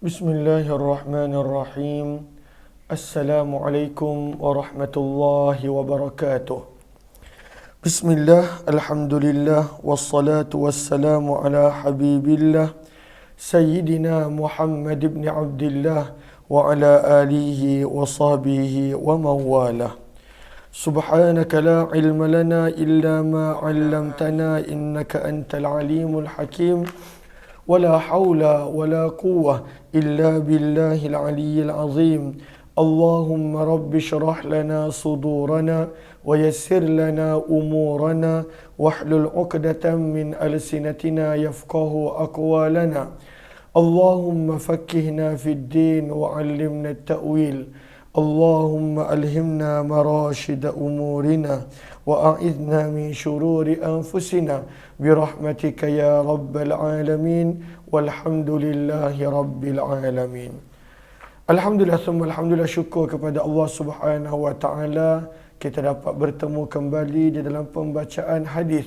Bismillahirrahmanirrahim. Assalamualaikum warahmatullahi wabarakatuh. Bismillah, alhamdulillah, wassalatu wassalamu ala habibillah Sayyidina Muhammad ibn Abdillah wa ala alihi wa sahbihi wa mawalah. Subhanaka la ilma lana illa ma 'allamtana innaka antal alimul hakim. ولا حول ولا قوة إلا بالله العلي العظيم. اللهم رب اشرح لنا صدورنا ويسر لنا أمورنا واحلل عقدة من ألسنتنا يفقه أقوالنا. اللهم فكهنا في الدين وعلمنا التأويل. اللهم ألهمنا مراشد أمورنا وأعذنا من شرور أنفسنا برحمتك يا رب العالمين والحمد لله رب العالمين. Alhamdulillah, alhamdulillah, syukur kepada Allah Subhanahu wa taala kita dapat bertemu kembali di dalam pembacaan hadis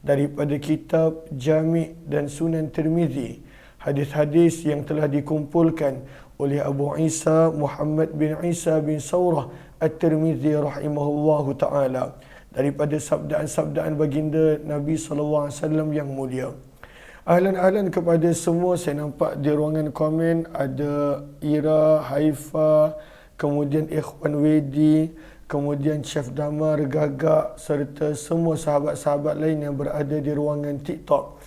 daripada kitab Jami' dan Sunan Tirmizi. Hadis-hadis yang telah dikumpulkan oleh Abu Isa Muhammad bin Isa bin Saurah At-Tirmizi rahimahullahu taala daripada sabdaan-sabdaan baginda Nabi sallallahu alaihi wasallam yang mulia. Ahlan-ahlan kepada semua. Saya nampak di ruangan komen ada Ira, Haifa, kemudian Ikhwan Wedi, kemudian Chef Damar, Gagak serta semua sahabat-sahabat lain yang berada di ruangan TikTok.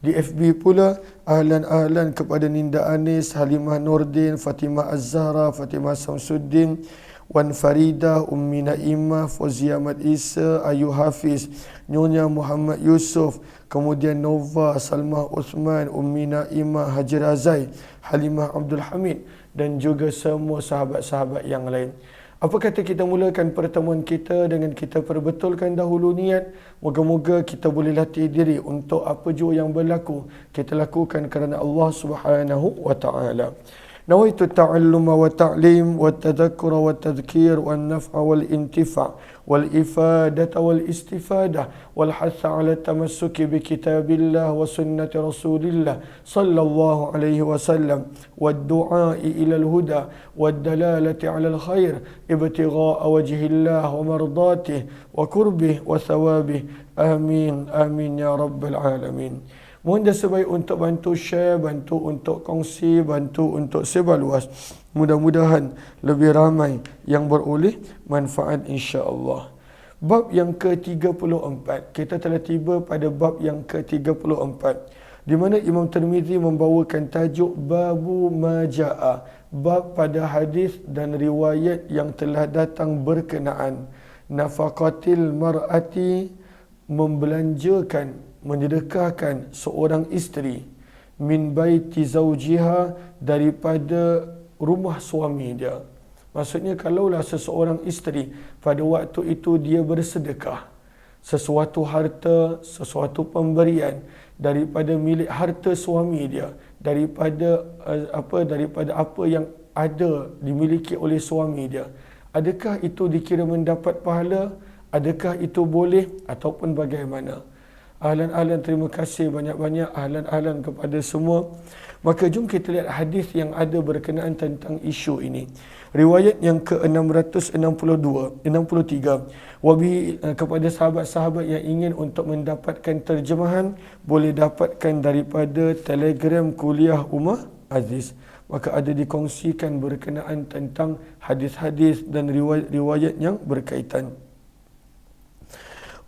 Di FB pula, ahlan-ahlan kepada Ninda Anis, Halimah Nordin, Fatimah Az-Zahra, Fatimah Samsuddin, Wan Faridah, Ummi Naimah, Fauzia Ahmad Isa, Ayu Hafiz, Nyonya Muhammad Yusuf, kemudian Nova, Salmah Uthman, Ummi Naimah, Haji Razai, Halimah Abdul Hamid dan juga semua sahabat-sahabat yang lain. Apa kata kita mulakan pertemuan kita dengan kita perbetulkan dahulu niat. Moga-moga kita boleh latih diri untuk apa jua yang berlaku kita lakukan kerana Allah Subhanahu wa taala. Nawaitu ta'alluma wa ta'lim wa tadhakkura wa tadhkir wa naf'a wal intifa' wal ifadata wal istifadah wal hatha ala tamassuki bi kitabillah wa sunnati rasulillah sallallahu alaihi wasallam wad du'a'i ila al huda wad dalalati ala al khair ibtigha'a wajhillah wa mardatihi wa qurbih wa thawabih. Amin amin ya rabbal alamin. Mohon jasa baik untuk bantu share, bantu untuk kongsi, bantu untuk sebar luas. Mudah-mudahan lebih ramai yang beroleh manfaat insya-Allah. Bab yang ke-34. Kita telah tiba pada bab yang ke-34 di mana Imam Tirmizi membawakan tajuk Babu Majaa, bab pada hadis dan riwayat yang telah datang berkenaan nafaqatil mar'ati, membelanjakan, menyedekahkan seorang isteri min baiti zawjiha, daripada rumah suami dia. Maksudnya kalaulah seseorang isteri pada waktu itu dia bersedekah sesuatu harta, sesuatu pemberian daripada milik harta suami dia, daripada apa yang ada dimiliki oleh suami dia, adakah itu dikira mendapat pahala? Adakah itu boleh ataupun bagaimana? Ahlan-ahlan, terima kasih banyak-banyak ahlan-ahlan kepada semua. Maka jom kita lihat hadis yang ada berkenaan tentang isu ini. Riwayat yang ke-663. Wabi, kepada sahabat-sahabat yang ingin untuk mendapatkan terjemahan, boleh dapatkan daripada Telegram Kuliah Ummah Aziz. Maka ada dikongsikan berkenaan tentang hadis-hadis dan riwayat-riwayat yang berkaitan.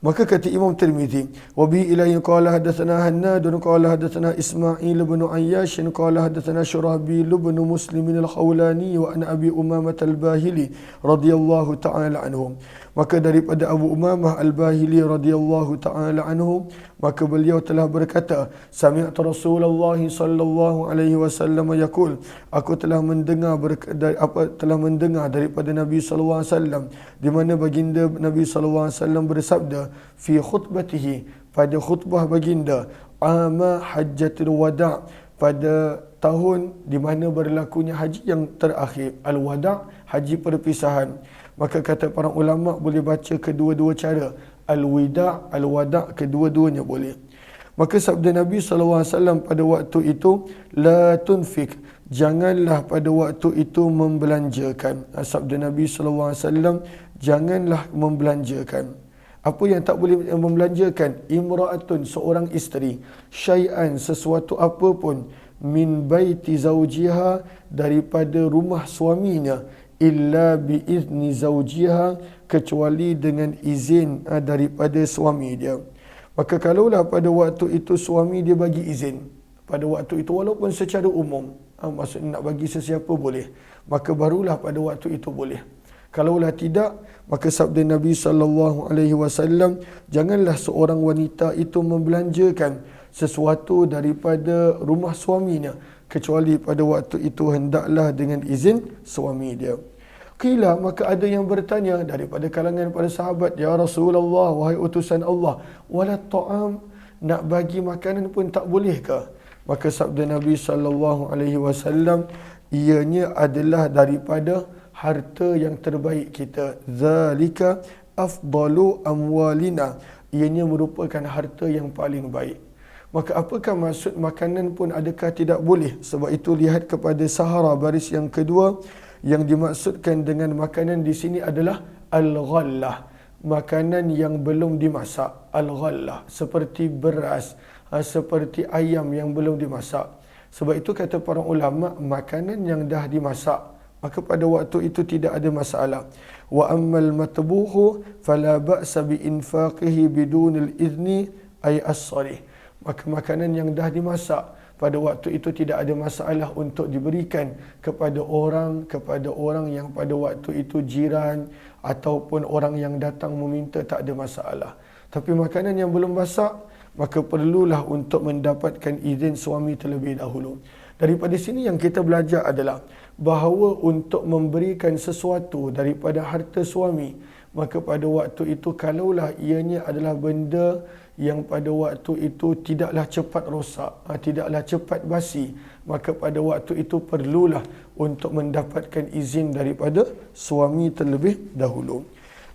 Maka kata Imam Tirmizi, wa bi ilahi qala hadatsana Hannad qala hadatsana Ismail bin Ayyash qala hadatsana Syurahbil bin Muslim al-Khawlani wa an Abi Umamah al-Bahili radhiyallahu ta'ala anhum. Maka daripada Abu Umamah al-Bahili radhiyallahu ta'ala anhu, maka beliau telah berkata, sami'tu Rasulullah sallallahu alaihi wasallam yaqul, aku telah mendengar daripada Nabi sallallahu alaihi wasallam, di mana baginda Nabi sallallahu alaihi wasallam bersabda fi khutbatihi, pada khutbah baginda, ama hajjatul wada', pada tahun di mana berlakunya haji yang terakhir, al-wada', haji perpisahan. Maka kata para ulama boleh baca kedua-dua cara, al-wida', al-wada', kedua-duanya boleh. Maka sabda Nabi SAW pada waktu itu, la tunfik, janganlah pada waktu itu membelanjakan. Sabda Nabi SAW, janganlah membelanjakan. Apa yang tak boleh membelanjakan? Imra'atun, seorang isteri, syai'an, sesuatu apa pun, min baiti zawjiha, daripada rumah suaminya, illa biizni zawjiha, kecuali dengan izin daripada suami dia. Maka kalaulah pada waktu itu suami dia bagi izin, pada waktu itu walaupun secara umum, maksudnya nak bagi sesiapa boleh, maka barulah pada waktu itu boleh. Kalaulah tidak, maka sabda Nabi SAW, janganlah seorang wanita itu membelanjakan sesuatu daripada rumah suaminya, kecuali pada waktu itu hendaklah dengan izin suami dia. Qila, maka ada yang bertanya daripada kalangan para sahabat, ya Rasulullah, wahai utusan Allah, wala ta'am, nak bagi makanan pun tak bolehkah? Maka sabda Nabi SAW, ianya adalah daripada harta yang terbaik kita. Zalika afdalu amwalina, ianya merupakan harta yang paling baik. Maka apakah maksud makanan pun adakah tidak boleh? Sebab itu lihat kepada Sahara baris yang kedua. Yang dimaksudkan dengan makanan di sini adalah al-ghallah, makanan yang belum dimasak. Al-ghallah seperti beras, seperti ayam yang belum dimasak. Sebab itu kata para ulama, makanan yang dah dimasak, maka pada waktu itu tidak ada masalah. Wa ammal matbuhu fala ba'sa bi infaqihi bidunil izni ay as-sarih. Maka makanan yang dah dimasak, pada waktu itu tidak ada masalah untuk diberikan kepada orang yang pada waktu itu jiran ataupun orang yang datang meminta, tak ada masalah. Tapi makanan yang belum masak, maka perlulah untuk mendapatkan izin suami terlebih dahulu. Daripada sini yang kita belajar adalah bahawa untuk memberikan sesuatu daripada harta suami, maka pada waktu itu kalaulah ianya adalah benda yang pada waktu itu tidaklah cepat rosak, tidaklah cepat basi, maka pada waktu itu perlulah untuk mendapatkan izin daripada suami terlebih dahulu.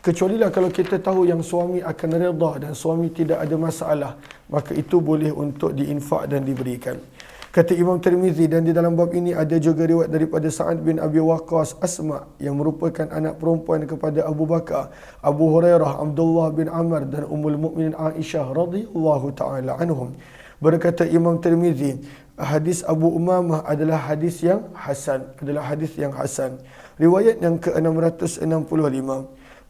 Kecualilah kalau kita tahu yang suami akan redha dan suami tidak ada masalah, maka itu boleh untuk diinfak dan diberikan. Kata Imam Tirmizi, dan di dalam bab ini ada juga riwayat daripada Sa'ad bin Abi Waqqas, Asma yang merupakan anak perempuan kepada Abu Bakar, Abu Hurairah, Abdullah bin Amr dan Ummul Mukminin Aisyah radhiyallahu taala anhum. Berkata Imam Tirmizi, hadis Abu Umamah adalah hadis yang hasan, Riwayat yang ke-665.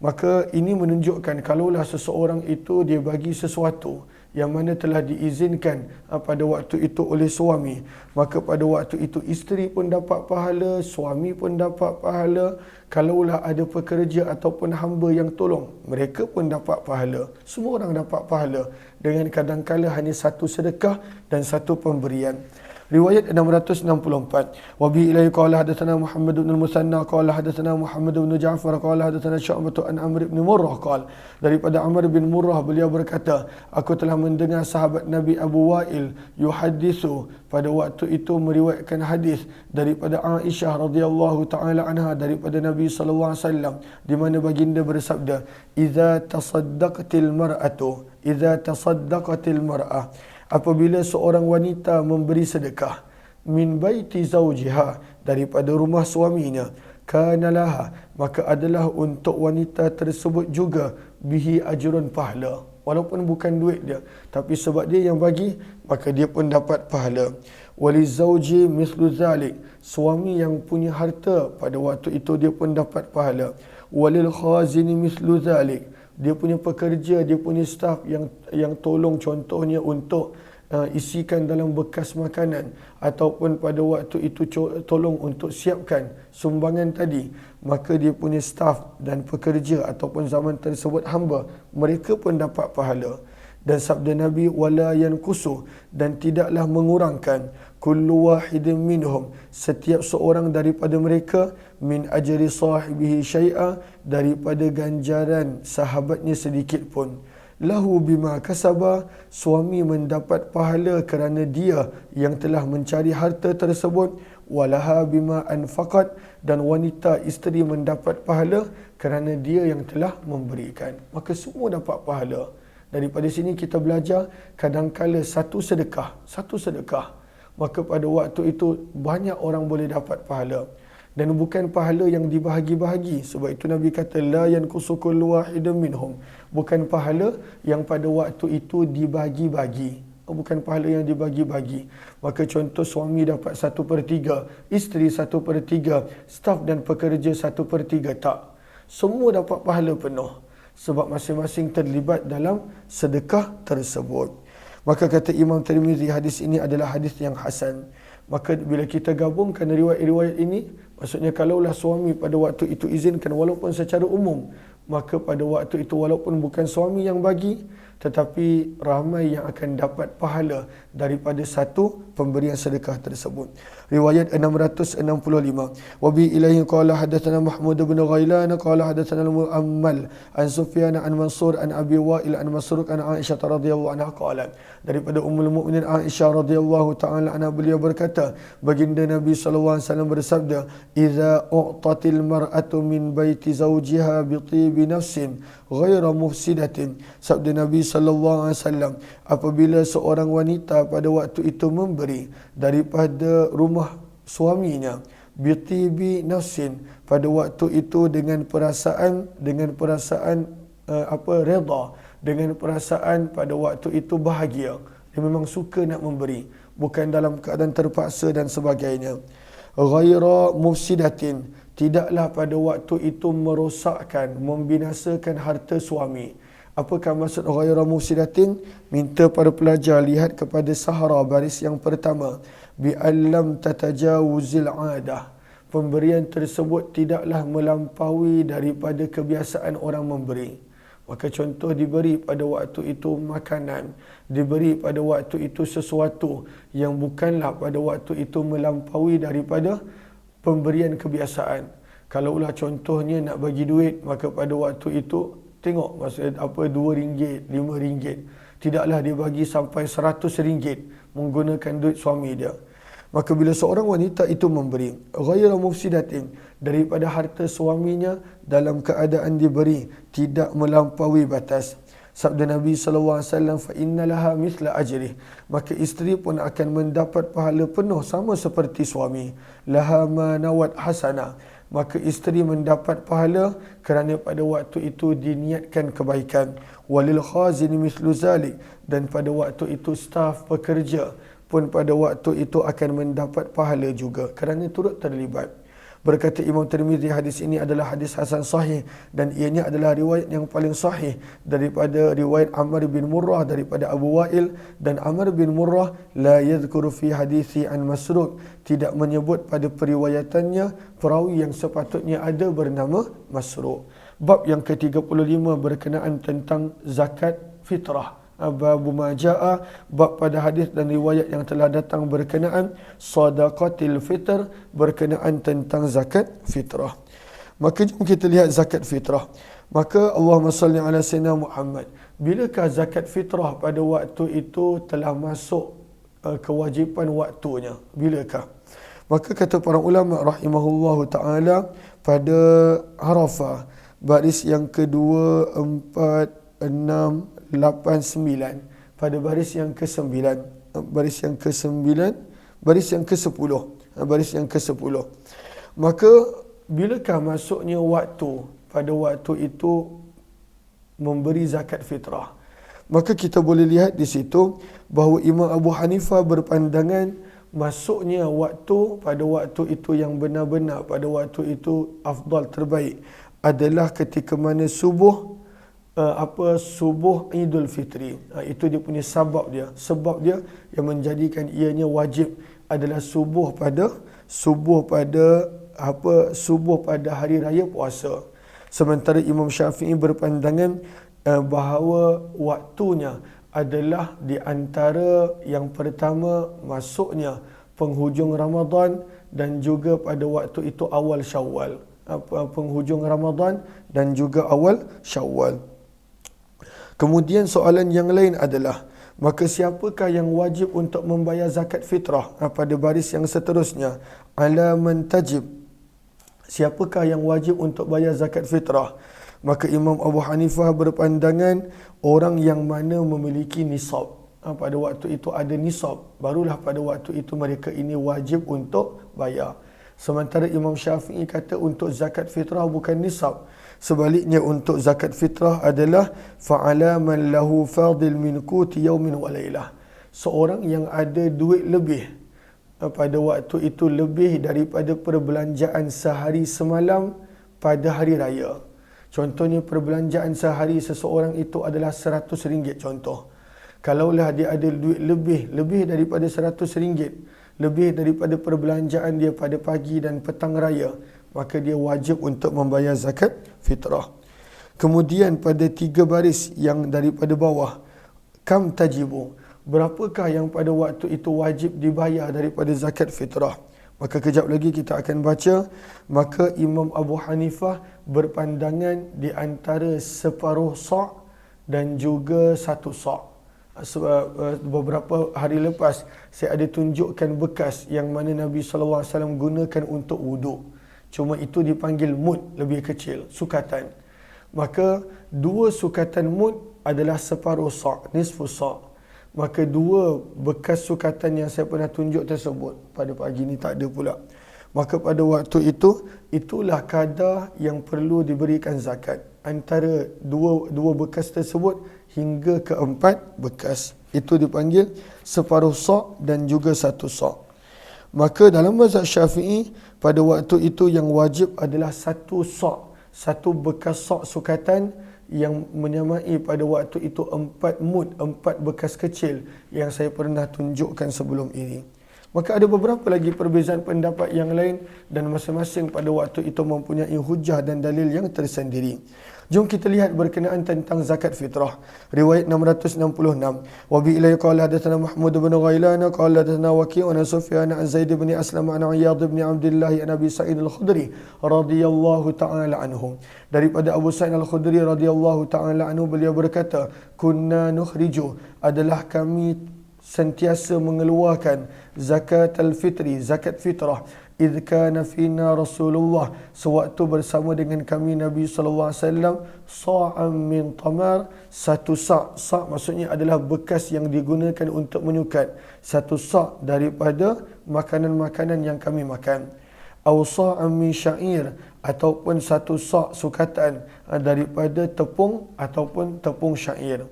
Maka ini menunjukkan kalaulah seseorang itu dia bagi sesuatu yang mana telah diizinkan pada waktu itu oleh suami, maka pada waktu itu isteri pun dapat pahala, suami pun dapat pahala. Kalaulah ada pekerja ataupun hamba yang tolong, mereka pun dapat pahala. Semua orang dapat pahala dengan kadangkala hanya satu sedekah dan satu pemberian. Riwayat 664. Wa bi ilaihi qala hadatsana Muhammad bin al-Musanna qala hadatsana Muhammad bin Ja'far qala hadatsana Syu'bah an Amr bin Murrah qala, daripada Amr bin Murrah beliau berkata, aku telah mendengar sahabat Nabi Abu Wa'il yuhaddisu, pada waktu itu meriwayatkan hadis daripada Aisyah radhiyallahu taala anha daripada Nabi sallallahu alaihi wasallam, di mana baginda bersabda, idza tasaddaqatil mar'ah, apabila seorang wanita memberi sedekah, min baiti zawjiha, daripada rumah suaminya, kana laha, maka adalah untuk wanita tersebut juga bihi ajrun, pahala. Walaupun bukan duit dia, tapi sebab dia yang bagi, maka dia pun dapat pahala. Walizawji mislu zalik, suami yang punya harta pada waktu itu dia pun dapat pahala. Walil khazini mislu zalik, dia punya pekerja, dia punya staf yang tolong, contohnya untuk isikan dalam bekas makanan ataupun pada waktu itu tolong untuk siapkan sumbangan tadi, maka dia punya staf dan pekerja ataupun zaman tersebut hamba, mereka pun dapat pahala. Dan sabda Nabi, wala yanqusu, dan tidaklah mengurangkan, kullu wahidin minhum, setiap seorang daripada mereka, min ajri sahibihi syai'a, daripada ganjaran sahabatnya sedikit pun. Lahu bima kasaba, suami mendapat pahala kerana dia yang telah mencari harta tersebut. Walaha bima anfaqat, dan wanita isteri mendapat pahala kerana dia yang telah memberikan. Maka semua dapat pahala. Daripada sini kita belajar kadangkala satu sedekah, maka pada waktu itu banyak orang boleh dapat pahala. Dan bukan pahala yang dibahagi-bahagi. Sebab itu Nabi kata, la yanqusu kullu wahidin minhum. Bukan pahala yang pada waktu itu dibagi-bagi. Bukan pahala yang dibagi-bagi. Maka contoh suami dapat 1/3, isteri 1/3, staf dan pekerja 1/3. Tak. Semua dapat pahala penuh. Sebab masing-masing terlibat dalam sedekah tersebut. Maka kata Imam Tirmizi, hadis ini adalah hadis yang hasan. Maka bila kita gabungkan riwayat-riwayat ini, maksudnya kalaulah suami pada waktu itu izinkan walaupun secara umum, maka pada waktu itu walaupun bukan suami yang bagi, tetapi ramai yang akan dapat pahala daripada satu pemberian sedekah tersebut. Riwayat 665. Wa bi ilaihi qala hadatsana Mahmud bin Ghailan qala hadatsana Al-Mu'ammal an Sufyan an Mansur an Abi Wa'il an Masruq an Aisyah radhiyallahu anha qalat. Daripada Ummul Mukminin Aisyah radhiyallahu taala anha, beliau berkata, baginda Nabi sallallahu alaihi wasallam bersabda, "Idza u'tatil mar'atu min baiti zawjiha bi tibi nafsin ghaira mufsidatin." Sabda Nabi sallallahu alaihi wasallam, apabila seorang wanita pada waktu itu memberi daripada rumah suaminya bi tibi nafsin, pada waktu itu dengan perasaan redha, dengan perasaan pada waktu itu bahagia. Dia memang suka nak memberi, bukan dalam keadaan terpaksa dan sebagainya. Ghaira mufsidatin, tidaklah pada waktu itu merosakkan, membinasakan harta suami. Apakah maksud ghaira mufsidatin? Minta para pelajar lihat kepada sahara baris yang pertama. Bi allam tatajawuzil adah. Pemberian tersebut tidaklah melampaui daripada kebiasaan orang memberi. Maka contoh, diberi pada waktu itu makanan, diberi pada waktu itu sesuatu yang bukanlah pada waktu itu melampaui daripada pemberian kebiasaan. Kalaulah contohnya nak bagi duit, maka pada waktu itu tengok maksud RM2, RM5. Tidaklah dia bagi sampai RM100 menggunakan duit suami dia. Maka bila seorang wanita itu memberi ghairu mufsidatin, daripada harta suaminya dalam keadaan diberi tidak melampaui batas, sabda Nabi sallallahu alaihi wasallam, fa innalaha mithla ajrih, maka isteri pun akan mendapat pahala penuh sama seperti suami. Laha ma nawat hasana, maka isteri mendapat pahala kerana pada waktu itu diniatkan kebaikan. Walil khazin mithlu zalik, dan pada waktu itu staf pekerja pun pada waktu itu akan mendapat pahala juga kerana turut terlibat. Berkata Imam Tirmizi, hadis ini adalah hadis hasan sahih dan ianya adalah riwayat yang paling sahih daripada riwayat Amr bin Murrah daripada Abu Wa'il, dan Amr bin Murrah la yadhkuru fi hadithi an Masruq, tidak menyebut pada periwayatannya perawi yang sepatutnya ada bernama Masruq. Bab yang ke-35 berkenaan tentang zakat fitrah. Babu maja'a, bab pada hadis dan riwayat yang telah datang berkenaan sadaqatil fitr, berkenaan tentang zakat fitrah. Maka jom kita lihat zakat fitrah. Maka Allahumma salli ala sayyidina Muhammad. Bilakah zakat fitrah pada waktu itu telah masuk kewajipan waktunya? Bilakah? Maka kata para ulama rahimahullahu ta'ala, pada Arafah baris yang kedua, 4, 6, 8, 9, pada baris yang ke-9, baris yang ke-9, baris yang ke-10, baris yang ke-10. Maka bilakah masuknya waktu pada waktu itu memberi zakat fitrah? Maka kita boleh lihat di situ bahawa Imam Abu Hanifah berpandangan masuknya waktu pada waktu itu yang benar-benar pada waktu itu afdal, terbaik adalah ketika mana subuh, subuh Idul Fitri. Itu dia punya sebab dia yang menjadikan ianya wajib adalah subuh pada hari raya puasa. Sementara Imam Syafi'i berpandangan bahawa waktunya adalah di antara yang pertama masuknya penghujung Ramadan dan juga pada waktu itu awal Syawal. Penghujung Ramadan dan juga awal Syawal. Kemudian soalan yang lain adalah, maka siapakah yang wajib untuk membayar zakat fitrah? Pada baris yang seterusnya, ala man tajib, siapakah yang wajib untuk bayar zakat fitrah? Maka Imam Abu Hanifah berpandangan orang yang mana memiliki nisab, pada waktu itu ada nisab, barulah pada waktu itu mereka ini wajib untuk bayar. Sementara Imam Syafi'i kata untuk zakat fitrah bukan nisab. Sebaliknya untuk zakat fitrah adalah fa'ala man lahu fadil min quti yaumin wa lailah. Seorang yang ada duit lebih pada waktu itu lebih daripada perbelanjaan sehari semalam pada hari raya. Contohnya perbelanjaan sehari seseorang itu adalah RM100 contoh. Kalaulah dia ada duit lebih daripada RM100, lebih daripada perbelanjaan dia pada pagi dan petang raya, maka dia wajib untuk membayar zakat fitrah. Kemudian pada 3 baris yang daripada bawah, kam tajibu, berapakah yang pada waktu itu wajib dibayar daripada zakat fitrah? Maka kejap lagi kita akan baca. Maka Imam Abu Hanifah berpandangan di antara separuh sa' dan juga 1 sa'. Beberapa hari lepas saya ada tunjukkan bekas yang mana Nabi SAW gunakan untuk wuduk. Cuma itu dipanggil mud, lebih kecil, sukatan. Maka 2 sukatan mud adalah separuh sa', nisfu sa'. Maka 2 bekas sukatan yang saya pernah tunjuk tersebut, pada pagi ni tak ada pula. Maka pada waktu itu, itulah kadar yang perlu diberikan zakat. Antara dua bekas tersebut hingga ke 4 bekas. Itu dipanggil separuh sa' dan juga 1 sa'. Maka dalam mazhab Syafi'i, pada waktu itu yang wajib adalah 1 sa'. 1 bekas sa' sukatan yang menyamai pada waktu itu 4 mud, 4 bekas kecil yang saya pernah tunjukkan sebelum ini. Maka ada beberapa lagi perbezaan pendapat yang lain dan masing-masing pada waktu itu mempunyai hujah dan dalil yang tersendiri. Jom kita lihat berkenaan tentang zakat fitrah. Riwayat 666. Wa bi ilai qala hadatsana Mahmud bin Ghailan qala hadatsana Waki' an Sufyan an Zaid bin Aslam an Iyad bin Abdullah an Abi Sa'id al-Khudri radhiyallahu ta'ala anhu. Daripada Abu Sa'id al-Khudri radhiyallahu ta'ala anhu, beliau berkata, kunna nukhriju, adalah kami sentiasa mengeluarkan zakat al-fitri, zakat fitrah, idh kana fina Rasulullah, sewaktu bersama dengan kami Nabi SAW, sa'am min tamar, 1 sa'. Sa' maksudnya adalah bekas yang digunakan untuk menyukat. 1 sa' daripada makanan-makanan yang kami makan. Aw sa'am min sya'ir, ataupun 1 sa' sukatan daripada tepung ataupun tepung syair.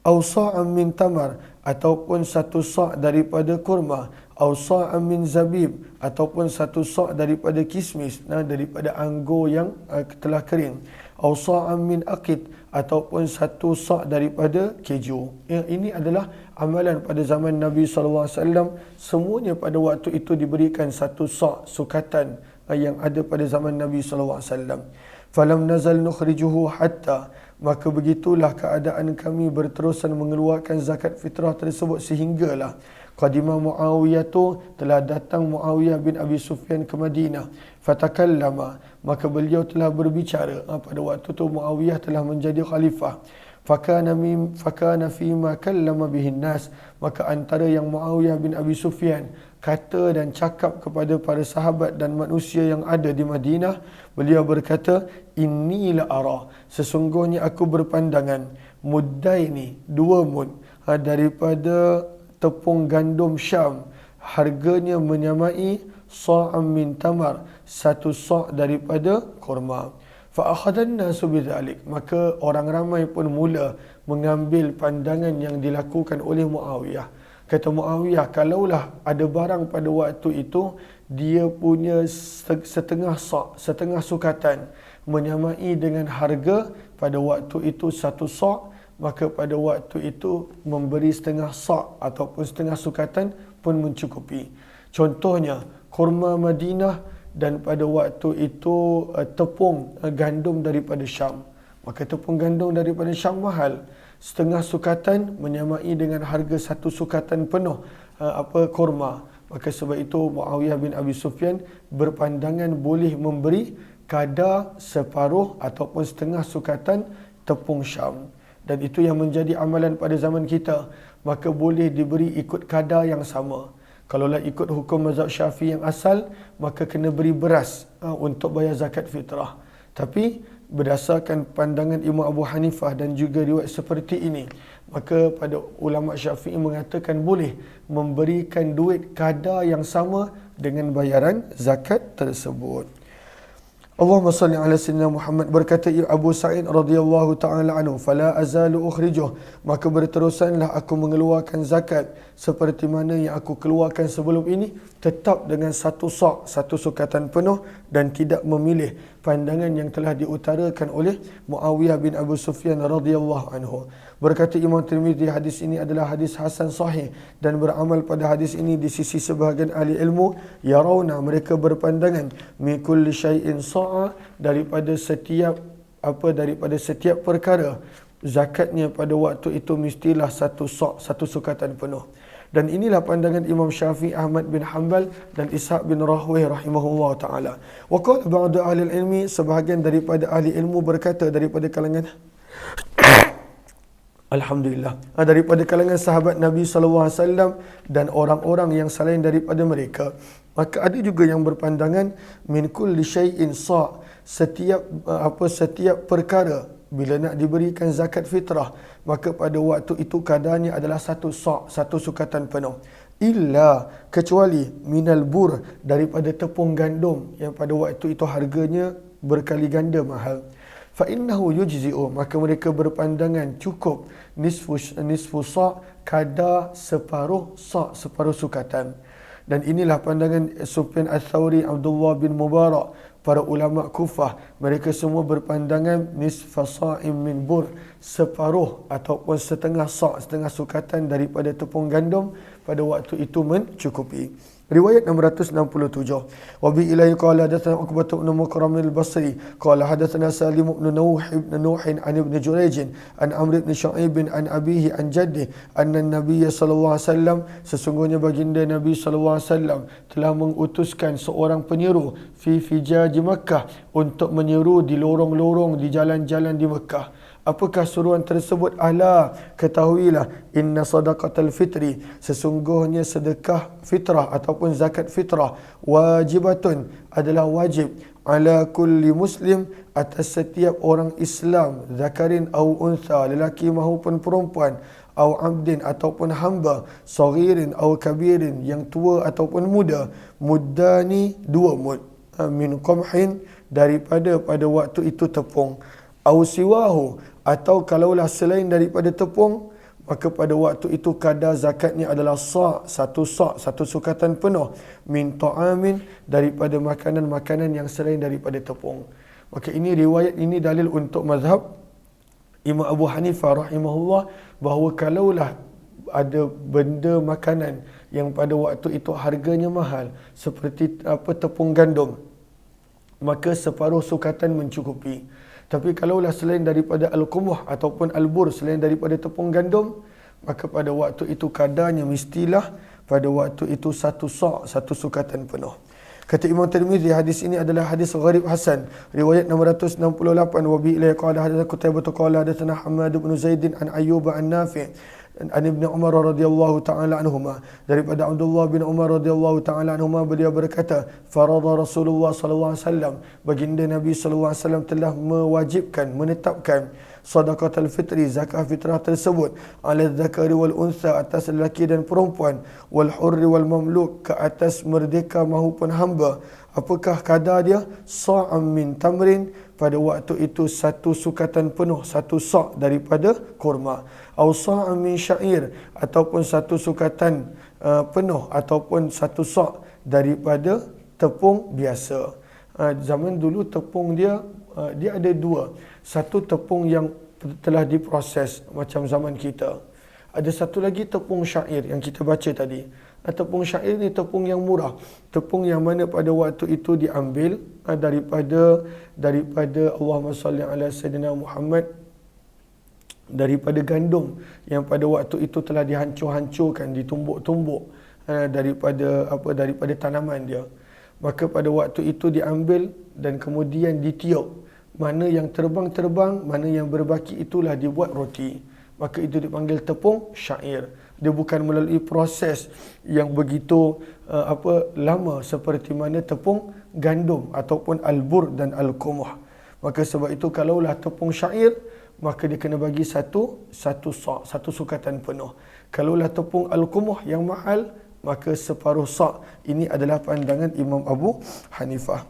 Aw sa'am min tamar, ataupun 1 sa' daripada kurma. Aw sa'am min zabib, ataupun 1 sa' daripada kismis, daripada anggur yang telah kering. Aw sa'am min aqid, ataupun 1 sa' daripada keju. Ini adalah amalan pada zaman Nabi SAW. Semuanya pada waktu itu diberikan 1 sa' sukatan yang ada pada zaman Nabi SAW. Falam nazal nukhrijuhu hatta, maka begitulah keadaan kami berterusan mengeluarkan zakat fitrah tersebut sehinggalah qadima Muawiyah, tu telah datang Muawiyah bin Abi Sufyan ke Madinah. Fatakallama, maka beliau telah berbicara. Pada waktu tu Muawiyah telah menjadi khalifah. Fakana fima kallama bihin nas, maka antara yang Muawiyah bin Abi Sufyan kata dan cakap kepada para sahabat dan manusia yang ada di Madinah, beliau berkata, inni la ara, sesungguhnya aku berpandangan, muddaini, 2 mud daripada tepung gandum Syam, harganya menyamai sa'am min tamar, 1 sa' daripada kurma. Fa akhadan nasu bidzalik, maka orang ramai pun mula mengambil pandangan yang dilakukan oleh Muawiyah. Kata Muawiyah, kalaulah ada barang pada waktu itu dia punya setengah sa', setengah sukatan menyamai dengan harga pada waktu itu 1 sa', maka pada waktu itu memberi setengah sa' ataupun setengah sukatan pun mencukupi. Contohnya kurma Madinah dan pada waktu itu tepung gandum daripada Syam. Maka tepung gandum daripada Syam mahal. Setengah sukatan menyamai dengan harga 1 sukatan penuh kurma. Maka sebab itu Muawiyah bin Abi Sufyan berpandangan boleh memberi kadar separuh ataupun setengah sukatan tepung Syam. Dan itu yang menjadi amalan pada zaman kita. Maka boleh diberi ikut kadar yang sama. Kalaulah ikut hukum mazhab Syafi'i yang asal, maka kena beri beras untuk bayar zakat fitrah. Tapi berdasarkan pandangan Imam Abu Hanifah dan juga riwayat seperti ini, maka pada ulama Syafi'i mengatakan boleh memberikan duit kadar yang sama dengan bayaran zakat tersebut. Allahumma salli ala sayyidina Muhammad. Berkata Abu Sa'id radhiyallahu ta'ala anhu, fala azalu ukhrijuh, maka berterusanlah aku mengeluarkan zakat seperti mana yang aku keluarkan sebelum ini, tetap dengan satu sa', satu sukatan penuh, dan tidak memilih pandangan yang telah diutarakan oleh Muawiyah bin Abu Sufyan radhiyallahu anhu. Berkata Imam Tirmizi, hadis ini adalah hadis hasan sahih, dan beramal pada hadis ini di sisi sebahagian ahli ilmu, yarawna, mereka berpandangan, min kulli syai'in sa'a, daripada setiap perkara zakatnya pada waktu itu mestilah satu sa', satu sukatan penuh. Dan inilah pandangan Imam Syafi'i, Ahmad bin Hanbal dan Ishaq bin Rahwih rahimahullah ta'ala. Wa qala ba'du ahli ilmi, sebahagian daripada ahli ilmu berkata daripada kalangan Alhamdulillah, daripada kalangan sahabat Nabi SAW dan orang-orang yang selain daripada mereka. Maka ada juga yang berpandangan min kulli syai'in sa', setiap perkara bila nak diberikan zakat fitrah, maka pada waktu itu kadarnya adalah satu sa', satu sukatan penuh. Illa, kecuali minal bur, daripada tepung gandum yang pada waktu itu harganya berkali ganda mahal. Fa innahu yujzi'u, maka mereka berpandangan cukup nisfu sa', kadar separuh sa', separuh sukatan. Dan inilah pandangan Sufyan Ats-Tsauri, Abdullah bin Mubarak, para ulama Kufah. Mereka semua berpandangan nisfa sa'im min bur, separuh ataupun setengah sa', setengah sukatan daripada tepung gandum pada waktu itu mencukupi. Riwayat 667. Wa bi ilahi qala hadatsana Uqbah bin Mukram al-Basri qala hadatsana Salim bin Nuh an Ibn Jurayj an Amr bin Shu'aib an abihi an jaddi anna an-nabiy sallallahu alaihi wasallam, sesungguhnya baginda Nabi sallallahu alaihi wasallam telah mengutuskan seorang penyeru fi fijaj Makkah, untuk menyeru di lorong-lorong di jalan-jalan di Mekah. Apakah suruhan tersebut? Ala, ketahuilah, inna sadaqatal fitri, sesungguhnya sedekah fitrah ataupun zakat fitrah, wajibatun, adalah wajib, ala kulli muslim, atas setiap orang Islam, zakarin au untha, lelaki maupun perempuan, au abdin ataupun hamba, saghirin au kabirin, yang tua ataupun muda, muddani, dua mud, min qamhin, daripada pada waktu itu tepung, au siwahu, atau kalaulah selain daripada tepung, maka pada waktu itu kadar zakatnya adalah sa', satu sukatan penuh, min ta'amin, daripada makanan-makanan yang selain daripada tepung. Maka ini riwayat ini dalil untuk mazhab Imam Abu Hanifah rahimahullah, bahawa kalaulah ada benda makanan yang pada waktu itu harganya mahal, seperti tepung gandum, maka separuh sukatan mencukupi. Tapi kalaulah selain daripada al-qumuh ataupun al-bur, selain daripada tepung gandum, maka pada waktu itu kadarnya mestilah pada waktu itu satu sa', satu sukatan penuh. Kata Imam Tirmizi, hadis ini adalah hadis gharib hasan, riwayat 668. Wa bi ilai qala hadatsana Qutaibah qala hadatsana Hammad bin Zaid an Ayyub an Nafi' an Ibn Umar radhiyallahu ta'ala anhuma, daripada Abdullah bin Umar radhiyallahu ta'ala anhuma, beliau berkata, farada Rasulullah sallallahu alaihi wasallam, baginda Nabi sallallahu alaihi wasallam telah mewajibkan, menetapkan sadaqatul fitri, zakat fitrah tersebut, ala dzakari wal untha, atas lelaki dan perempuan, wal hurri wal mamluk, ke atas merdeka maupun hamba. Apakah kadar dia? Sa'am min tamrin, pada waktu itu satu sukatan penuh, satu sa' daripada kurma, au sa'am min sya'ir, ataupun satu sukatan penuh ataupun satu sa' daripada tepung biasa. Zaman dulu tepung dia ada dua. Satu tepung yang telah diproses macam zaman kita. Ada satu lagi tepung syair yang kita baca tadi. Tepung syair ni tepung yang murah. Tepung yang mana pada waktu itu diambil daripada Allahumma salli ala sayyidina Muhammad, daripada gandum yang pada waktu itu telah dihancur-hancurkan, ditumbuk-tumbuk daripada tanaman dia. Maka pada waktu itu diambil dan kemudian ditiup. Mana yang terbang-terbang, mana yang berbaki, itulah dibuat roti. Maka itu dipanggil tepung syair. Dia bukan melalui proses yang begitu lama seperti mana tepung gandum ataupun al-bur dan al-qumuh. Maka sebab itu kalaulah tepung syair, maka dia kena bagi satu sa', satu sukatan penuh. Kalaulah tepung al-qumuh yang mahal, maka separuh sa'. Ini adalah pandangan Imam Abu Hanifah.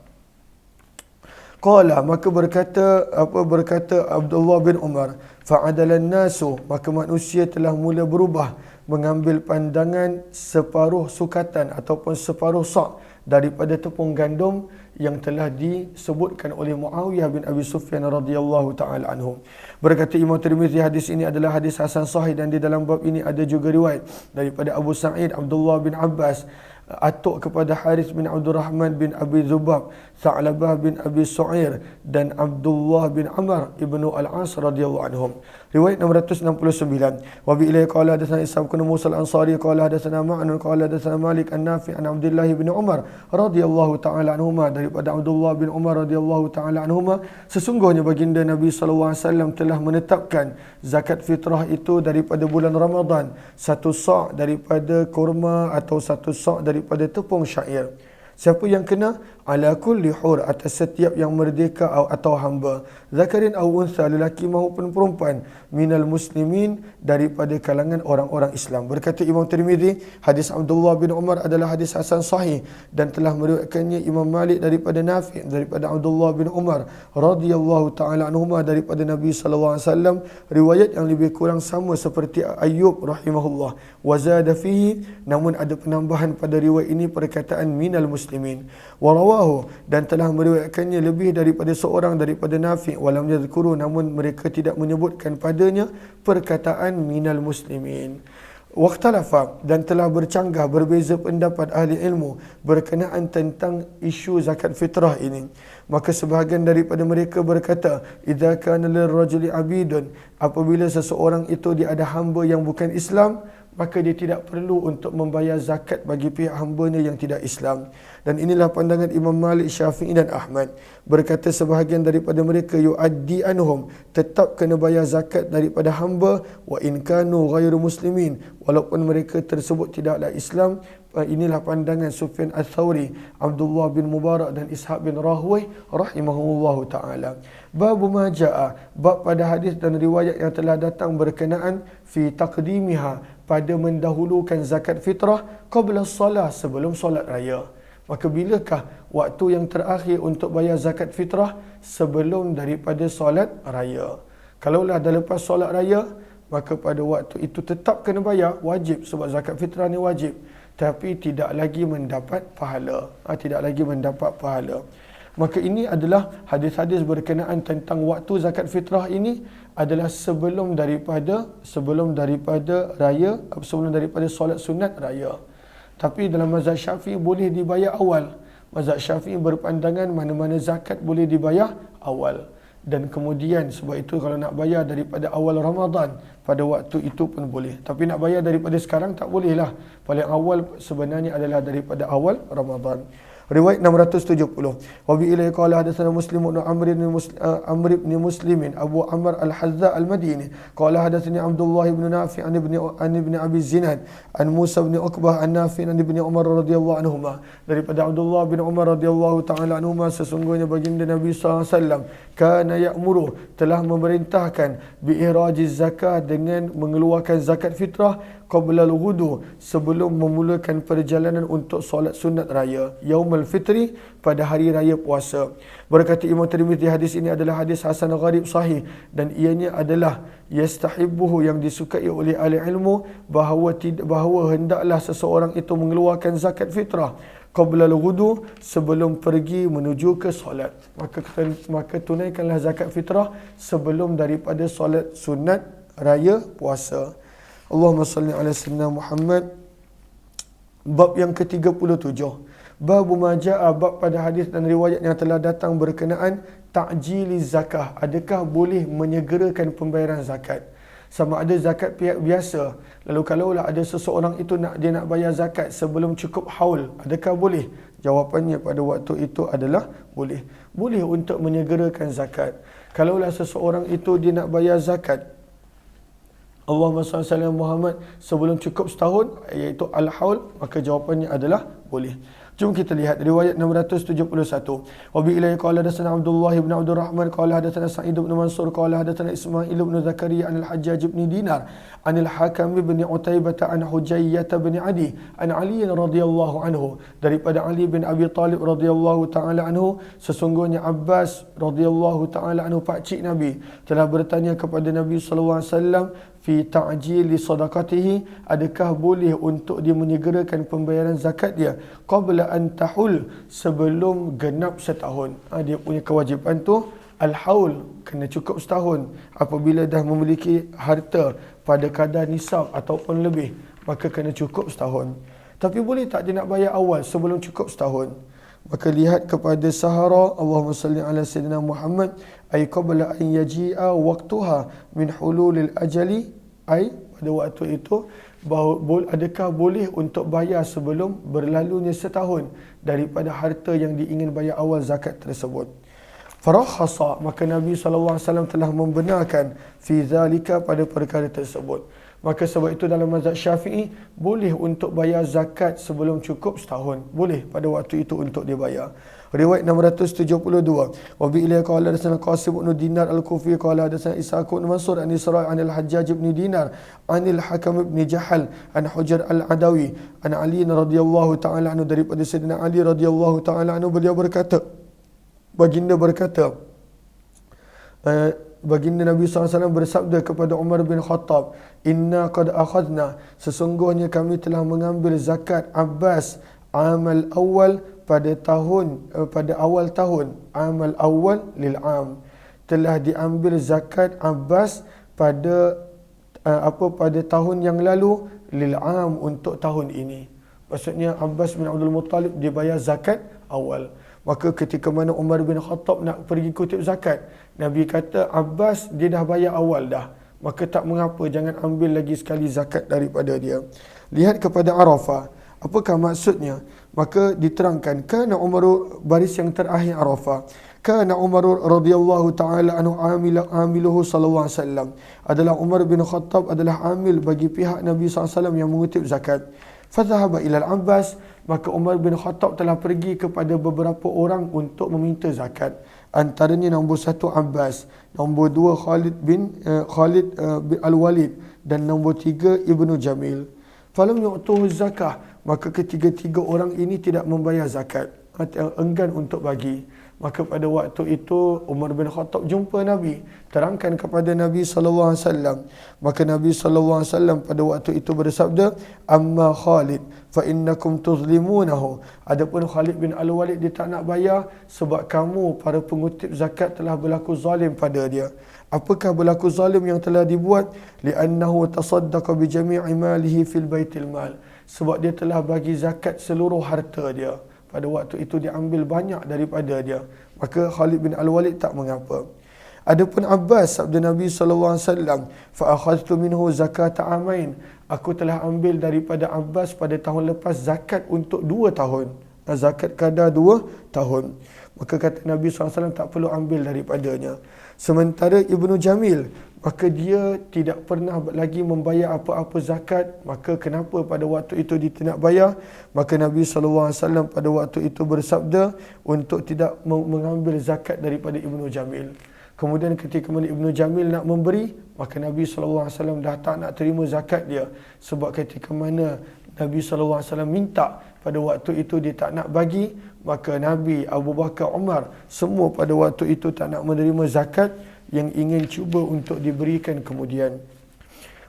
Qala, maka berkata Abdullah bin Umar, fa'adalan nasu, maka manusia telah mula berubah, mengambil pandangan separuh sukatan ataupun separuh sa' daripada tepung gandum yang telah disebutkan oleh Muawiyah bin Abi Sufyan radhiyallahu taala anhu. Berkata Imam Tirmizi, hadis ini adalah hadis hasan sahih, dan di dalam bab ini ada juga riwayat daripada Abu Sa'id, Abdullah bin Abbas, atuk kepada Harith bin Abdurrahman bin Abi Zubab, Sa'labah bin Abi Su'air, dan Abdullah bin Amr ibnu Al-As radhiyallahu anhum. Riwayat 669. Wa bi ilai qala hadatsana Ishaq bin Musa al-Ansari qala hadatsana Ma'an qala hadatsana Malik an-Nafi' an Abdullah bin Umar radhiyallahu taala anhuma, daripada Abdullah bin Umar radhiyallahu taala anhuma, sesungguhnya baginda Nabi sallallahu alaihi wasallam telah menetapkan zakat fitrah itu daripada bulan Ramadan, satu sa' daripada kurma atau satu sa' daripada tepung syair. Siapa yang kena? Ala kulli hur, atas setiap yang merdeka atau hamba, zakarin aw unsa, lelaki maupun perempuan, minal muslimin, daripada kalangan orang-orang Islam. Berkata Imam Tirmizi, hadis Abdullah bin Umar adalah hadis hasan sahih, dan telah meriwayatkannya Imam Malik daripada Nafi' daripada Abdullah bin Umar radhiyallahu taala anhuma, daripada Nabi sallallahu alaihi wasallam, riwayat yang lebih kurang sama seperti Ayyub rahimahullah. Wa zada fihi, namun ada penambahan pada riwayat ini perkataan minal muslimin. Wa dan telah meriwayatkannya lebih daripada seorang daripada Nafi', walam yadhkuru, namun mereka tidak menyebutkan padanya perkataan minal muslimin. Waqtalafa, dan telah bercanggah, berbeza pendapat ahli ilmu berkenaan tentang isu zakat fitrah ini. Maka sebahagian daripada mereka berkata, idza kana lirrajuli abidun, apabila seseorang itu dia ada hamba yang bukan Islam, maka dia tidak perlu untuk membayar zakat bagi pihak hambanya yang tidak Islam. Dan inilah pandangan Imam Malik, Syafi'i dan Ahmad. Berkata sebahagian daripada mereka, yu'addi anhum, tetap kena bayar zakat daripada hamba, wa in kanu ghairu muslimin, walaupun mereka tersebut tidaklah Islam. Inilah pandangan Sufyan Ats-Tsauri, Abdullah bin Mubarak dan Ishaq bin Rahwayh rahimahumullahu taala. Bab ma jaa, bab pada hadis dan riwayat yang telah datang berkenaan fi taqdimiha, pada mendahulukan zakat fitrah qabla salah, sebelum solat raya. Maka bilakah waktu yang terakhir untuk bayar zakat fitrah? Sebelum daripada solat raya. Kalaulah dah lepas solat raya, maka pada waktu itu tetap kena bayar, wajib, sebab zakat fitrah ni wajib, tapi tidak lagi mendapat pahala. Tidak lagi mendapat pahala. Maka ini adalah hadis-hadis berkenaan tentang waktu zakat fitrah ini adalah sebelum daripada raya, sebelum daripada solat sunat raya. Tapi dalam mazhab Syafi'i boleh dibayar awal. Mazhab Syafi'i berpandangan mana-mana zakat boleh dibayar awal. Dan kemudian sebab itu kalau nak bayar daripada awal Ramadan, pada waktu itu pun boleh. Tapi nak bayar daripada sekarang tak bolehlah. Paling awal sebenarnya adalah daripada awal Ramadan. Riwayat 670. Wa bi ilai qala hadatsana Muslim bin Amr ibn Muslim Abu Amr al-Hazza al-Madini qala hadatsani Abdullah ibn Nafi' an ibn Abi Zinad an Musa bin Uqbah an Nafi' an ibn Umar radhiyallahu anhuma, daripada Abdullah bin Umar radhiyallahu taala anhuma, sesungguhnya baginda Nabi sallallahu alaihi wasallam kana ya'muru, telah memerintahkan bi ihrajiz zakat, dengan mengeluarkan zakat fitrah qabla al-ghudu, sebelum memulakan perjalanan untuk solat sunat raya, yaumul fitri, pada hari raya puasa. Berkata Imam Tirmizi, hadis ini adalah hadis hasan gharib sahih, dan ianya adalah yastahibbuhu, yang disukai oleh ahli ilmu, bahawa hendaklah seseorang itu mengeluarkan zakat fitrah qabla al-ghudu, sebelum pergi menuju ke solat. Maka tunaikanlah zakat fitrah sebelum daripada solat sunat raya puasa. Allahumma salli ala sayyidina Muhammad. Bab yang ke-37. Bab ma jaa, bab pada hadis dan riwayat yang telah datang berkenaan ta'jili zakah. Adakah boleh menyegerakan pembayaran zakat? Sama ada zakat pihak biasa, lalu kalaulah ada seseorang itu dia nak bayar zakat sebelum cukup haul, adakah boleh? Jawapannya pada waktu itu adalah boleh. Boleh untuk menyegerakan zakat. Kalaulah seseorang itu dia nak bayar zakat, Allahumma salli ala Muhammad, sebelum cukup setahun, iaitu al-haul, maka jawapannya adalah boleh. Jom kita lihat riwayat 671. Wa bi ilaihi qala hadatsana Abdullah bin Abdul Rahman qala hadatsana Sa'id bin Mansur qala hadatsana Ismail bin Zakaria an al-Hajjaj bin Dinar an al-Hakam bin Utaibah an Hujayyah bin Adi an Ali radhiyallahu anhu, daripada Ali bin Abi Talib radhiyallahu taala anhu, sesungguhnya Abbas radhiyallahu taala anhu pakcik Nabi telah bertanya kepada Nabi sallallahu alaihi wasallam fi ta'jili sadaqatihi, adakah boleh untuk dia menyegerakan pembayaran zakat dia qabla an tahul, sebelum genap setahun. Dia punya kewajipan tu al-haul, kena cukup setahun. Apabila dah memiliki harta pada kadar nisab ataupun lebih, maka kena cukup setahun. Tapi boleh tak dia nak bayar awal sebelum cukup setahun? Maka lihat kepada Sahara, Allahumma salli ala Sayyidina Muhammad, ay qabla an yaji'a waqtuha min hululil ajali, ay pada waktu itu, adakah boleh untuk bayar sebelum berlalunya setahun daripada harta yang diingin bayar awal zakat tersebut. Farakhasa, maka Nabi SAW telah membenarkan fi zalika, pada perkara tersebut. Maka sebab itu dalam mazhab Syafi'i boleh untuk bayar zakat sebelum cukup setahun. Boleh pada waktu itu untuk dibayar. Riwayat 672. Wa bi ilaihi qala hadatsana Qasim bin Dinar al-Kufi qala hadatsana Ishaq bin Mansur an Isra' an al-Hajjaj bin Dinar an al-Hakam bin Jahal an Hujar al-Adawi an Ali radhiyallahu taala anhu, daripada Sayyidina Ali radhiyallahu taala anhu, beliau berkata, baginda berkata, baginda Nabi SAW bersabda kepada Umar bin Khattab, inna qad akhadna, sesungguhnya kami telah mengambil zakat Abbas amal awal, pada awal tahun, amal awal lil am, telah diambil zakat Abbas pada pada tahun yang lalu, lil am, untuk tahun ini. Maksudnya Abbas bin Abdul Muttalib dibayar zakat awal. Maka ketika mana Umar bin Khattab nak pergi kutip zakat, Nabi kata Abbas dia dah bayar awal dah, maka tak mengapa, jangan ambil lagi sekali zakat daripada dia. Lihat kepada Arafah, apakah maksudnya? Maka diterangkan, kana Umar, baris yang terakhir Arafah, kana Umar radhiyallahu taala anhu amiluhu sallallahu alaihi wasallam, adalah Umar bin Khattab adalah amil bagi pihak Nabi SAW yang mengutip zakat. Fadhahaba ila al-Abbas, maka Umar bin Khattab telah pergi kepada beberapa orang untuk meminta zakat. Antaranya nombor 1 Abbas, nombor 2 Khalid bin Al-Walid, dan nombor 3 Ibnu Jamil. Falam yu'tuhu zakah, maka ketiga-tiga orang ini tidak membayar zakat, enggan untuk bagi. Maka pada waktu itu Umar bin Khattab jumpa Nabi, terangkan kepada Nabi SAW. Maka Nabi SAW pada waktu itu bersabda, amma Khalid fa innakum tuzlimunahu, adapun Khalid bin Al-Walid dia tak nak bayar sebab kamu para pengutip zakat telah berlaku zalim pada dia. Apakah berlaku zalim yang telah dibuat? Li'annahu tasaddaqa bi jami'i malihi fil baitil mal, sebab dia telah bagi zakat seluruh harta dia. Pada waktu itu diambil banyak daripada dia. Maka Khalid bin Al-Walid tak mengapa. Adapun Abbas, sabda Nabi SAW, fa akhadtu minhu zakat amain, aku telah ambil daripada Abbas pada tahun lepas zakat untuk 2 tahun. Zakat kadar 2 tahun. Maka kata Nabi SAW tak perlu ambil daripadanya. Sementara Ibnu Jamil, maka dia tidak pernah lagi membayar apa-apa zakat. Maka kenapa pada waktu itu dia tidak bayar? Maka Nabi SAW pada waktu itu bersabda untuk tidak mengambil zakat daripada Ibnu Jamil. Kemudian ketika mana Ibnu Jamil nak memberi, maka Nabi SAW dah tak nak terima zakat dia. Sebab ketika mana Nabi SAW minta, pada waktu itu dia tak nak bagi, maka Nabi, Abu Bakar, Umar, semua pada waktu itu tak nak menerima zakat yang ingin cuba untuk diberikan kemudian.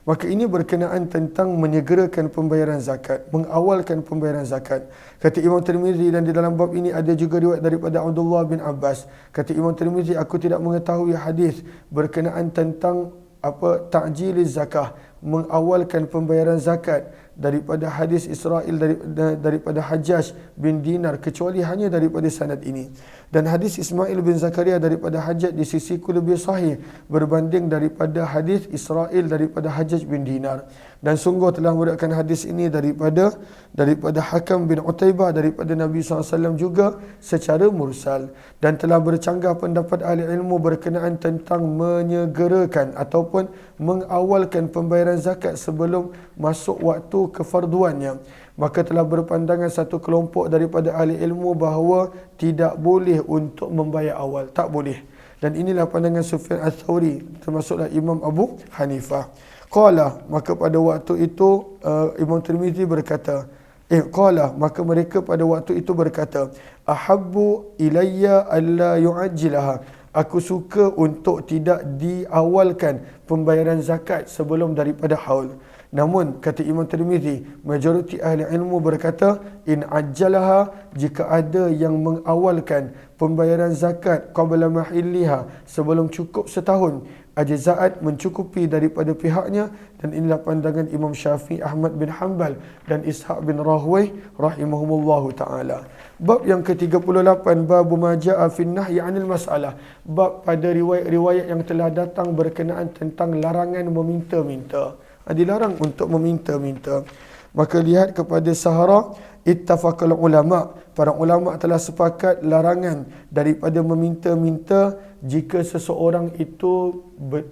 Maka ini berkenaan tentang menyegerakan pembayaran zakat, mengawalkan pembayaran zakat. Kata Imam Tirmizi, dan di dalam bab ini ada juga riwayat daripada Abdullah bin Abbas. Kata Imam Tirmizi, aku tidak mengetahui hadis berkenaan tentang ta'jiliz zakah, mengawalkan pembayaran zakat, daripada hadis Israel daripada Hajjaj bin Dinar, kecuali hanya daripada sanad ini. Dan hadis Ismail bin Zakaria daripada Hajjaj di sisiku lebih sahih berbanding daripada hadis Israel daripada Hajjaj bin Dinar. Dan sungguh telah meriwayatkan hadis ini daripada Hakam bin Utaibah daripada Nabi SAW juga secara mursal. Dan telah bercanggah pendapat ahli ilmu berkenaan tentang menyegerakan ataupun mengawalkan pembayaran zakat sebelum masuk waktu kefarduannya. Maka telah berpandangan satu kelompok daripada ahli ilmu bahawa tidak boleh untuk membayar awal, tak boleh. Dan inilah pandangan Sufyan Ats-Tsauri, termasuklah Imam Abu Hanifah. Qala, maka pada waktu itu Imam Tirmizi berkata, maka mereka pada waktu itu berkata, ahabbu ilayya alla yu'ajjilaha. Aku suka untuk tidak diawalkan pembayaran zakat sebelum daripada haul. Namun kata Imam Tirmizi, majoriti ahli ilmu berkata, in ajjalaha, jika ada yang mengawalkan pembayaran zakat qabla mahilliha, sebelum cukup setahun, ajza'at, mencukupi daripada pihaknya. Dan inilah pandangan Imam Syafi'i, Ahmad bin Hanbal dan Ishaq bin Rahwayh rahimahumullahu taala. Bab yang ke-38, bab ma jaa fi nahyi 'anil mas'alah. Bab pada riwayat-riwayat yang telah datang berkenaan tentang larangan meminta-minta. Dilarang untuk meminta-minta. Maka lihat kepada Sahara, ittafaqal ulama, para ulama telah sepakat larangan daripada meminta-minta jika seseorang itu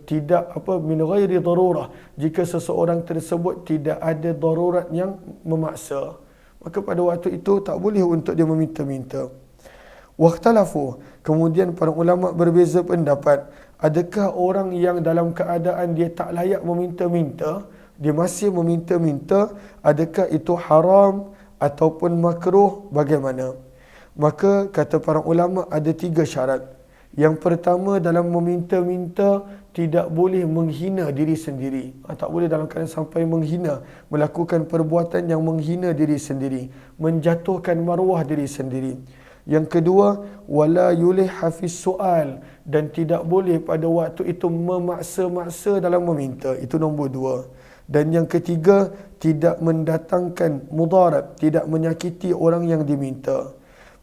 tidak min ghairi darurah, jika seseorang tersebut tidak ada darurat yang memaksa, maka pada waktu itu tak boleh untuk dia meminta-minta. Waqtalafu, kemudian para ulama berbeza pendapat, adakah orang yang dalam keadaan dia tak layak meminta-minta, dia masih meminta-minta, adakah itu haram ataupun makruh, bagaimana? Maka kata para ulama ada 3 syarat. Yang pertama, dalam meminta-minta tidak boleh menghina diri sendiri. Tak boleh dalam keadaan sampai menghina, melakukan perbuatan yang menghina diri sendiri, menjatuhkan maruah diri sendiri. Yang kedua, wala yulih hafiz soal, dan tidak boleh pada waktu itu memaksa-maksa dalam meminta. Itu nombor 2. Dan yang ketiga, tidak mendatangkan mudarat, tidak menyakiti orang yang diminta.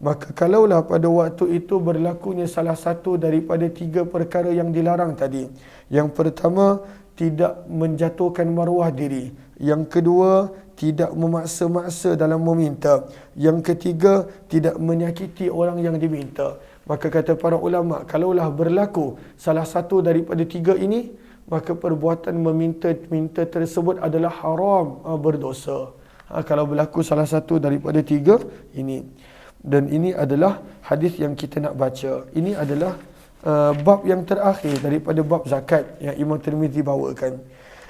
Maka kalaulah pada waktu itu berlakunya salah satu daripada 3 perkara yang dilarang tadi. Yang pertama, tidak menjatuhkan maruah diri. Yang kedua, tidak memaksa-maksa dalam meminta. Yang ketiga, tidak menyakiti orang yang diminta. Maka kata para ulama, kalaulah berlaku salah satu daripada 3 ini, maka perbuatan meminta-minta tersebut adalah haram, berdosa. Kalau berlaku salah satu daripada 3 ini. Dan ini adalah hadis yang kita nak baca. Ini adalah bab yang terakhir daripada bab zakat yang Imam Tirmizi bawakan.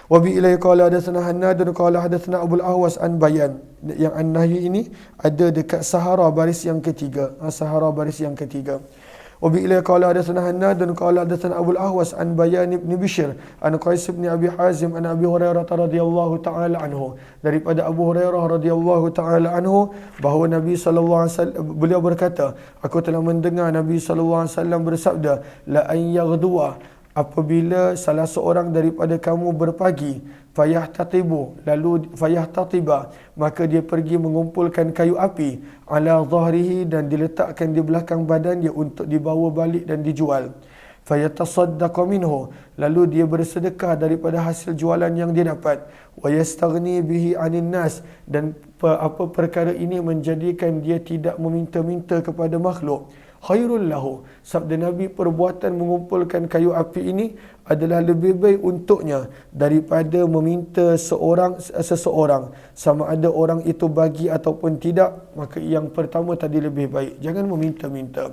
Wa bi ilai qala hadatsana Hannad qala hadatsana Abul Ahwas an Bayan. Yang an-nahyi ini ada dekat Sahara baris yang ketiga. Sahara baris yang ketiga. Wa bi ilai qala hadatsana Hannad qala hadatsana Abul Ahwas an Bayan ibn Bishr an Qais ibn Abi Hazim an Abi Hurairah radhiyallahu taala anhu. Daripada Abu Hurairah radhiyallahu taala anhu bahawa Nabi sallallahu alaihi wasallam beliau berkata, aku telah mendengar Nabi sallallahu alaihi wasallam bersabda, la an yaghdwa, apabila salah seorang daripada kamu berpagi, fayahtatiba, maka dia pergi mengumpulkan kayu api, ala zahrihi, dan diletakkan di belakang badan dia untuk dibawa balik dan dijual. Fayatasaddaqa minhu, lalu dia bersedekah daripada hasil jualan yang dia dapat. Wa yastaghni bihi 'anil nas, dan apa perkara ini menjadikan dia tidak meminta-minta kepada makhluk. Khairul lahu, sabda Nabi, perbuatan mengumpulkan kayu api ini adalah lebih baik untuknya daripada meminta seseorang, sama ada orang itu bagi ataupun tidak. Maka yang pertama tadi lebih baik, jangan meminta-minta.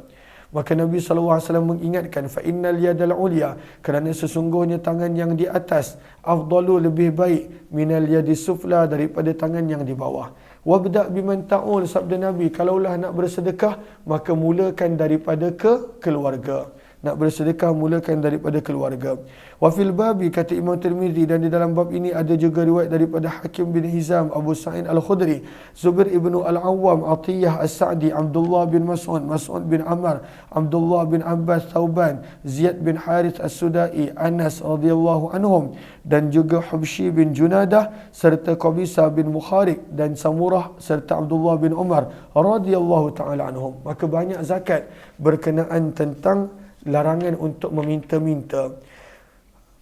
Maka Nabi SAW mengingatkan, fa innal yadal ulya, kerana sesungguhnya tangan yang di atas, afdalu, lebih baik, minal yadi sufla, daripada tangan yang di bawah. Wabda' biman ta'ul, sabda Nabi, kalaulah nak bersedekah, maka mulakan daripada keluarga. Nak bersedekah, mulakan daripada keluarga. Wa fil babi, kata Imam Tirmizi, dan di dalam bab ini ada juga riwayat daripada Hakim bin Hizam, Abu Sa'id Al-Khudri, Zubair ibn Al-Awwam, Atiyah As-Sa'di, Abdullah bin Mas'ud, Mas'ud bin Ammar, Abdullah bin Abbas Thauban, Ziyad bin Harith As-Sudai, Anas radhiyallahu anhum, dan juga Hubshi bin Junadah, serta Qabisa bin Mukharik, dan Samurah, serta Abdullah bin Umar radhiyallahu ta'ala anhum. Maka banyak zakat berkenaan tentang larangan untuk meminta-minta.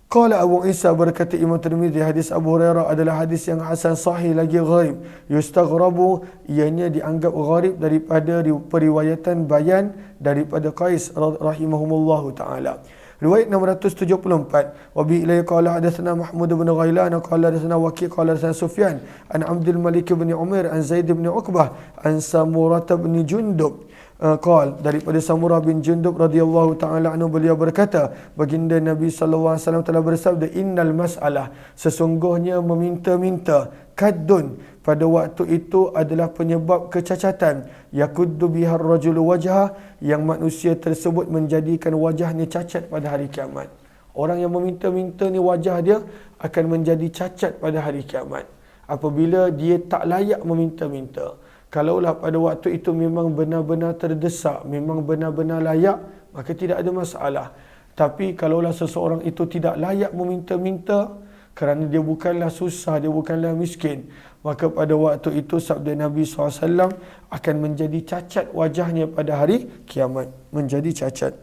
Qala Abu Isa, berkata Imam Tirmizi, hadis Abu Hurairah adalah hadis yang hasan sahih lagi gharib. Yustaghrabu, ianya dianggap gharib daripada periwayatan Bayan daripada Qais rahimahumullahu taala. Riwayat 674. Wa bi ilai qala hadatsana Mahmud bin Ghailan qala hadatsana Waqi' qala hadatsana Sufyan an Abdul Malik bin Umair an Zaid bin Uqbah an Samurah bin Jundub qal, daripada Samurah bin Jundub radhiyallahu taala anhu, beliau berkata, baginda Nabi sallallahu alaihi wasallam telah bersabda, innal mas'alah, sesungguhnya meminta-minta, kaddun, pada waktu itu adalah penyebab kecacatan, yakuddu bihar rajulu wajha, yang manusia tersebut menjadikan wajahnya cacat pada hari kiamat. Orang yang meminta-minta ni wajah dia akan menjadi cacat pada hari kiamat apabila dia tak layak meminta-minta. Kalaulah pada waktu itu memang benar-benar terdesak, memang benar-benar layak, maka tidak ada masalah. Tapi kalaulah seseorang itu tidak layak meminta-minta kerana dia bukanlah susah, dia bukanlah miskin, maka pada waktu itu sabda Nabi SAW akan menjadi cacat wajahnya pada hari kiamat. Menjadi cacat.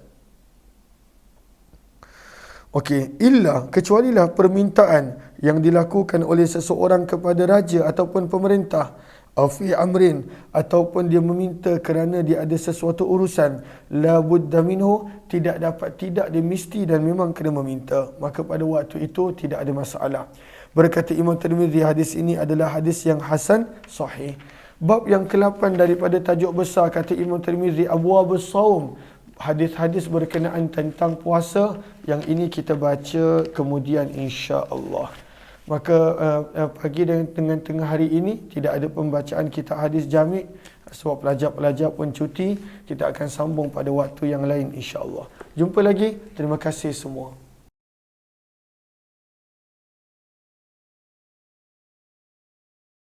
Okey, illa, kecualilah permintaan yang dilakukan oleh seseorang kepada raja ataupun pemerintah, fi amrin, ataupun dia meminta kerana dia ada sesuatu urusan, la budda minhu, tidak dia mesti dan memang kena meminta, maka pada waktu itu tidak ada masalah. Berkata Imam Tirmizi, hadis ini adalah hadis yang hasan sahih. Bab yang ke-8 daripada tajuk besar, kata Imam Tirmizi, abwabus saum, hadis-hadis berkenaan tentang puasa, yang ini kita baca kemudian insya-Allah. Maka pagi dengan tengah hari ini tidak ada pembacaan kitab hadis jami' sebab pelajar-pelajar pun cuti. Kita akan sambung pada waktu yang lain insya-Allah. Jumpa lagi. Terima kasih semua.